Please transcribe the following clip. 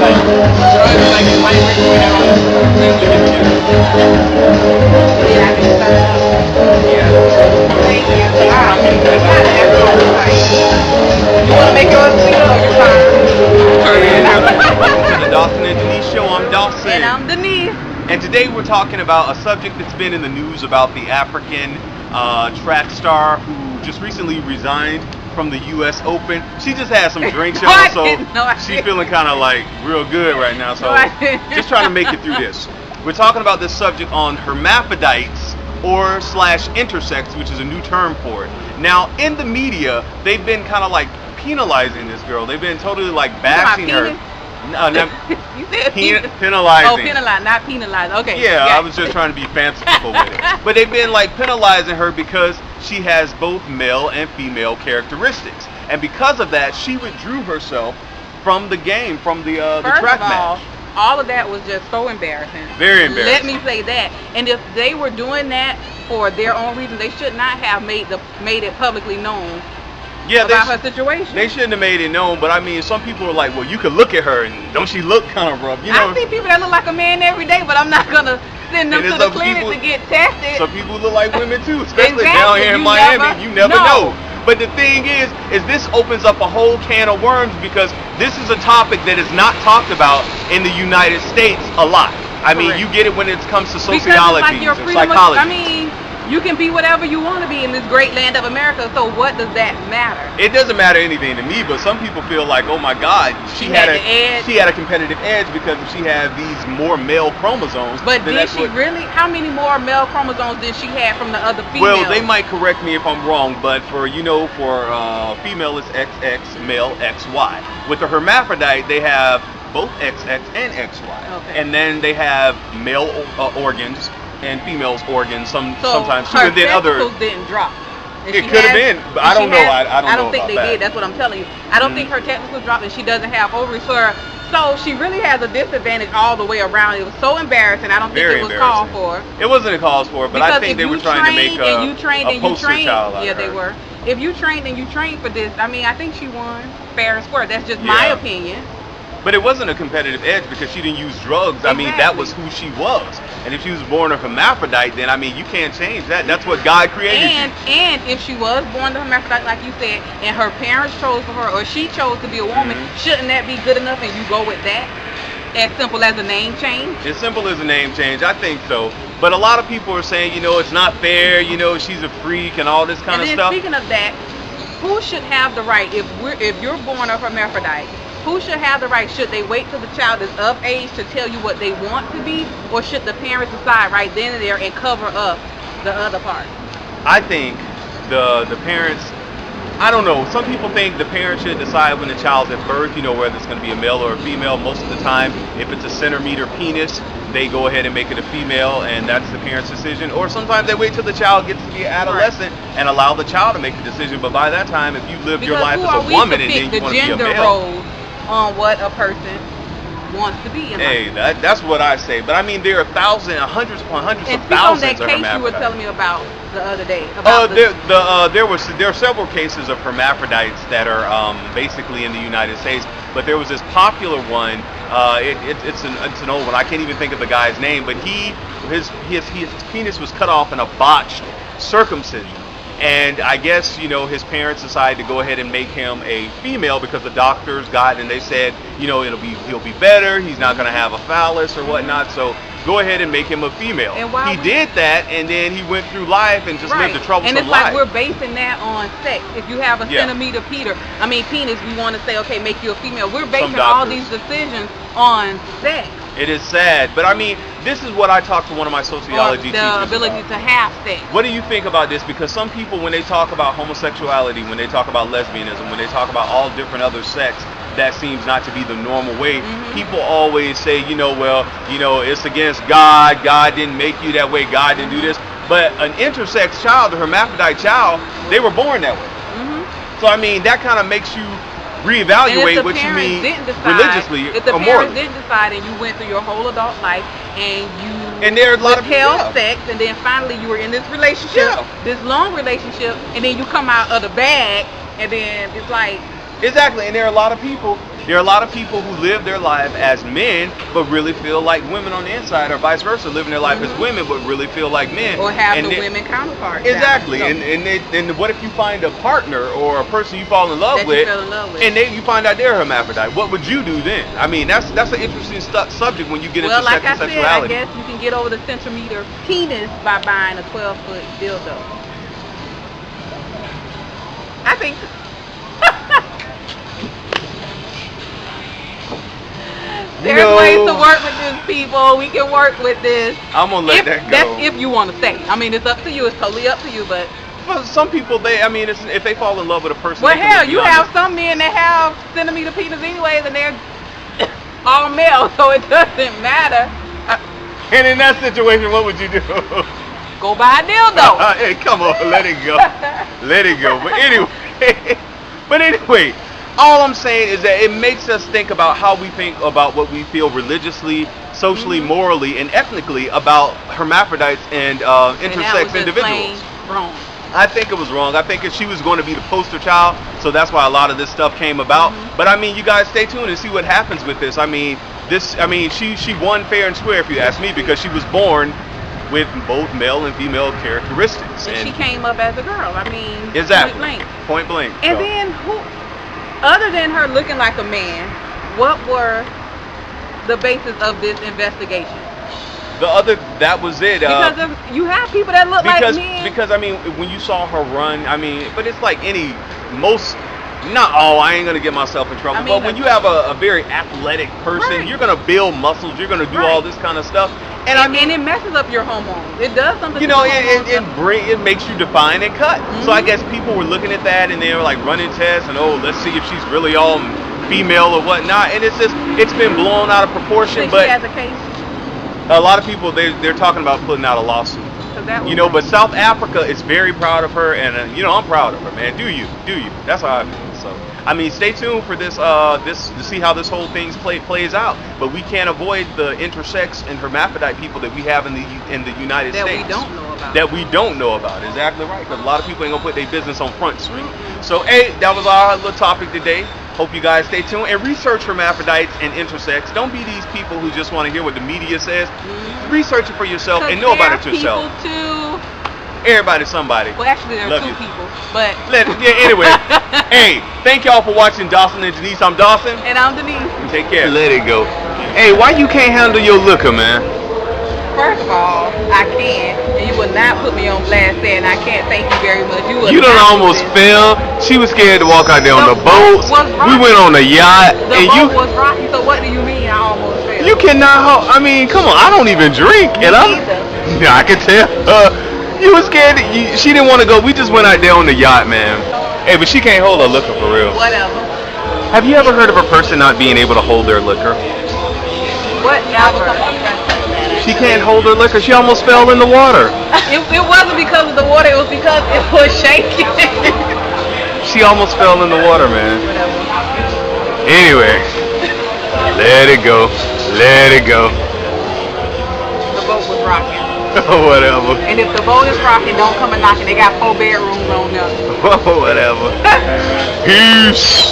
like vibrate going out on Yeah, I can sign up. Yeah. Thank you. Wow. You want to make yours sweet or you're Welcome to the Dawson and Denise Show. I'm Dawson. And I'm Denise. And today we're talking about a subject that's been in the news about the African track star who just recently resigned from the U.S. Open. She just had some drinks, y'all, so she's feeling kind of like real good right now. So just trying to make it through this. We're talking about this subject on hermaphrodites or / intersex, which is a new term for it. Now, in the media, they've been kind of like penalizing this girl. They've been totally like bashing her. You said penalizing. Oh, penalize, not penalize. Okay. Yeah, I was just trying to be fanciful with it. But they've been like penalizing her because she has both male and female characteristics, and because of that, she withdrew herself from the game, from the track match. All of that was just so embarrassing. Very embarrassing. Let me say that. And if they were doing that for their own reason, they should not have made it publicly known. Yeah, about her situation. They shouldn't have made it known, but I mean, some people are like, well, you could look at her and don't she look kind of rough? You know, I see people that look like a man every day, but I'm not gonna send them to the clinic to get tested. Some people look like women too, especially exactly. down here in Miami. You never know. But the thing is this opens up a whole can of worms because this is a topic that is not talked about in the United States a lot. I mean, you get it when it comes to sociology and psychology. I mean, you can be whatever you want to be in this great land of America, so what does that matter? It doesn't matter anything to me, but some people feel like, oh my God, she had a competitive edge because she had these more male chromosomes. But did she really? How many more male chromosomes did she have from the other females? Well, they might correct me if I'm wrong, but for female it's XX, male XY. With the hermaphrodite, they have both XX and XY, and then they have male organs and females' organs sometimes too, and then other. So didn't drop. It could have been, but I don't know. I don't think they did. That's what I'm telling you. I don't think her testicles dropped, and she doesn't have ovaries. So she really has a disadvantage all the way around. It was so embarrassing. I don't think it was called for. It wasn't a cause for, but I think they were trying to make a poster child out of her. Yeah, they were. If you trained and you trained for this, I mean, I think she won fair and square. That's just my opinion. But it wasn't a competitive edge because she didn't use drugs. Exactly. I mean, that was who she was. And if she was born a hermaphrodite, then I mean, you can't change that. That's what God created you. And if she was born a hermaphrodite, like you said, and her parents chose for her, or she chose to be a woman, shouldn't that be good enough? And you go with that? As simple as a name change? As simple as a name change, I think so. But a lot of people are saying, it's not fair. She's a freak and all this kind of stuff. Speaking of that, who should have the right if you're born a hermaphrodite? Who should have the right? Should they wait till the child is of age to tell you what they want to be, or should the parents decide right then and there and cover up the other part? I think the parents, I don't know. Some people think the parents should decide when the child's at birth, whether it's going to be a male or a female. Most of the time, if it's a centimeter penis, they go ahead and make it a female, and that's the parent's decision. Or sometimes they wait till the child gets to be adolescent and allow the child to make the decision. But by that time, if you lived your life as a woman and then you want to be a male, on what a person wants to be. Hey, that's what I say. But I mean, there are hundreds upon hundreds of thousands of hermaphrodites. And on that case you were telling me about the other day. There are several cases of hermaphrodites that are basically in the United States. But there was this popular one. It's an old one. I can't even think of the guy's name. But his penis was cut off in a botched circumcision. And I guess, his parents decided to go ahead and make him a female because the doctors got it and they said, he'll be better. He's not going to have a phallus or whatnot. So go ahead and make him a female. He did that, and then he went through life and just lived a troublesome life. And it's like we're basing that on sex. If you have a centimeter penis, we want to say, okay, make you a female. We're basing all these decisions on sex. It is sad, but I mean, this is what I talked to one of my sociology teachers about. The ability to have sex. What do you think about this? Because some people, when they talk about homosexuality, when they talk about lesbianism, when they talk about all different other sex, that seems not to be the normal way. People always say, it's against God. God didn't make you that way. God didn't do this. But an intersex child, a hermaphrodite child, they were born that way. So I mean, that kind of makes you reevaluate what you mean religiously or morally. If the parents didn't decide and you went through your whole adult life and there are a lot of people sex, and then finally you were in this relationship, this long relationship, and then you come out of the bag, and then it's like, Exactly, and there are a lot of people. There are a lot of people who live their life as men, but really feel like women on the inside, or vice versa, living their life as women, but really feel like men. Or have the women counterparts. Exactly, So, and what if you find a partner or a person you fall in love that with, you fell in love with. and you find out they're hermaphrodite? What would you do then? I mean, that's an interesting subject when you get well, into like sex I and said, sexuality. I guess you can get over the centimeter penis by buying a 12-foot dildo. I think. There's ways to work with this, people. We can work with this. I'm gonna let that go. That's if you want to stay. I mean, it's up to you. It's totally up to you. But well, some people, if they fall in love with a person. well, they can hell, just be you honest. have some men that have centimeter penis anyways, and they're all male, so it doesn't matter. And in that situation, what would you do? Go buy a dildo. Hey, come on, let it go. Let it go. But anyway, all I'm saying is that it makes us think about how we think about what we feel religiously, socially, morally, and ethnically about hermaphrodites and intersex individuals. Wrong. I think it was wrong. I think if she was going to be the poster child, so that's why a lot of this stuff came about. But I mean, you guys stay tuned and see what happens with this. She won fair and square, if you ask me, because she was born with both male and female characteristics. And she came up as a girl. I mean, exactly. Point blank. Point blank. And then other than her looking like a man, what were the basis of this investigation? That was it. Because you have people that look like men. Because I mean, when you saw her run, but it's like I ain't gonna get myself in trouble. But when you have a very athletic person, you're gonna build muscles, you're gonna do all this kind of stuff. And it messes up your hormones. It does something. It makes you define and cut. So I guess people were looking at that and they were like running tests and let's see if she's really all female or whatnot. And it's been blown out of proportion. But she has a case. A lot of people they're talking about putting out a lawsuit. But South Africa is very proud of her, and I'm proud of her, man. Do you? That's how I feel. So stay tuned for this to see how this whole thing plays out. But we can't avoid the intersex and hermaphrodite people that we have in the United States that we don't know about. That we don't know about. Exactly right. Because a lot of people ain't gonna put their business on Front Street. So that was our little topic today. Hope you guys stay tuned and research hermaphrodites and intersex. Don't be these people who just want to hear what the media says. Research it for yourself and know about it yourself. Everybody's somebody. Well, actually, there are two people, but anyway. Hey, thank y'all for watching Dawson and Denise. I'm Dawson, and I'm Denise. Take care. Let it go. Hey, why you can't handle your liquor, man? First of all, I can, and you would not put me on blast saying I can't. Thank you very much. You done almost fell. She was scared to walk out there on the boat. We went on a yacht. The boat was rocky. So what do you mean I almost fell? You cannot. Come on. I don't even drink, and I can tell. You was scared. She didn't want to go. We just went out there on the yacht, man. Hey, but she can't hold her liquor for real. Whatever. Have you ever heard of a person not being able to hold their liquor? Whatever. She can't hold her liquor. She almost fell in the water. It wasn't because of the water. It was because it was shaking. She almost fell in the water, man. Anyway, let it go. Let it go. The boat was rocking. Whatever. And if the boat is rocking, don't come and knocking. They got 4 bedrooms on there. Whatever. Peace.